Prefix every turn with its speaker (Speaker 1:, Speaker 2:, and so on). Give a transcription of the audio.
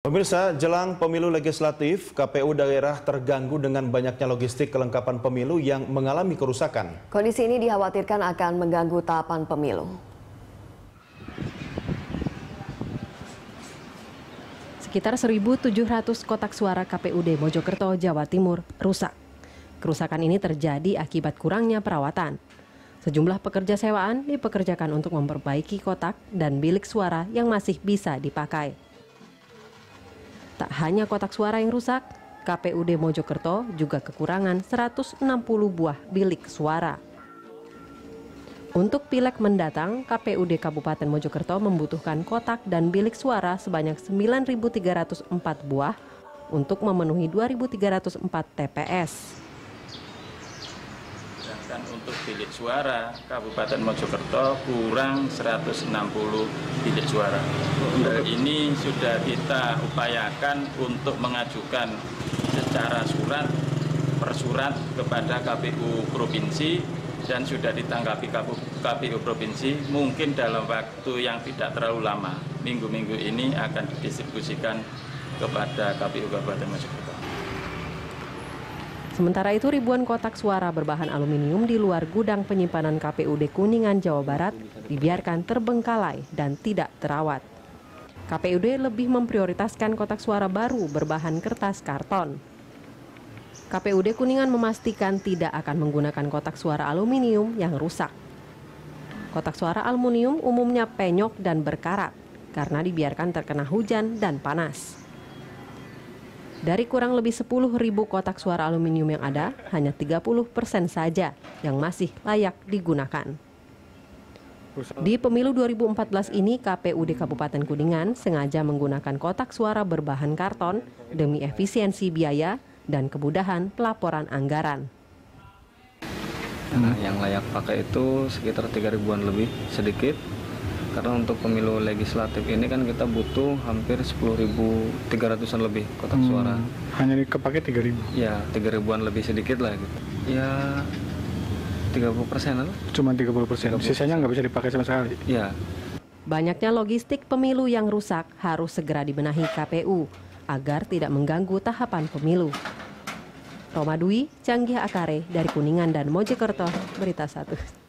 Speaker 1: Pemirsa, jelang pemilu legislatif, KPU daerah terganggu dengan banyaknya logistik kelengkapan pemilu yang mengalami kerusakan.
Speaker 2: Kondisi ini dikhawatirkan akan mengganggu tahapan pemilu.
Speaker 3: Sekitar 1.700 kotak suara KPUD Mojokerto, Jawa Timur rusak. Kerusakan ini terjadi akibat kurangnya perawatan. Sejumlah pekerja sewaan dipekerjakan untuk memperbaiki kotak dan bilik suara yang masih bisa dipakai. Tak hanya kotak suara yang rusak, KPUD Mojokerto juga kekurangan 160 buah bilik suara. Untuk pileg mendatang, KPUD Kabupaten Mojokerto membutuhkan kotak dan bilik suara sebanyak 9.304 buah untuk memenuhi 2.304 TPS.
Speaker 4: Sedangkan untuk bilik suara, Kabupaten Mojokerto kurang 160 bilik suara. Ini sudah kita upayakan untuk mengajukan secara per surat kepada KPU Provinsi dan sudah ditanggapi KPU Provinsi. Mungkin dalam waktu yang tidak terlalu lama, minggu-minggu ini akan didistribusikan kepada KPU Kabupaten Mojokerto.
Speaker 3: Sementara itu, ribuan kotak suara berbahan aluminium di luar gudang penyimpanan KPUD Kuningan, Jawa Barat dibiarkan terbengkalai dan tidak terawat. KPUD lebih memprioritaskan kotak suara baru berbahan kertas karton. KPUD Kuningan memastikan tidak akan menggunakan kotak suara aluminium yang rusak. Kotak suara aluminium umumnya penyok dan berkarat karena dibiarkan terkena hujan dan panas. Dari kurang lebih 10.000 kotak suara aluminium yang ada, hanya 30% saja yang masih layak digunakan. Di pemilu 2014 ini, KPUD Kabupaten Kuningan sengaja menggunakan kotak suara berbahan karton demi efisiensi biaya dan kemudahan pelaporan anggaran.
Speaker 5: Nah, yang layak pakai itu sekitar 3.000-an lebih sedikit. Karena untuk pemilu legislatif ini kan kita butuh hampir 10.300-an lebih kotak suara.
Speaker 6: Hanya kepake 3.000?
Speaker 5: Ya, 3.000-an lebih sedikit lah gitu. Ya, 30% lah.
Speaker 6: Cuma 30%? Sisanya nggak bisa dipakai sama sekali?
Speaker 5: Ya.
Speaker 3: Banyaknya logistik pemilu yang rusak harus segera dibenahi KPU agar tidak mengganggu tahapan pemilu. Roma Dwi, Canggih Akare dari Kuningan dan Mojokerto, Berita 1.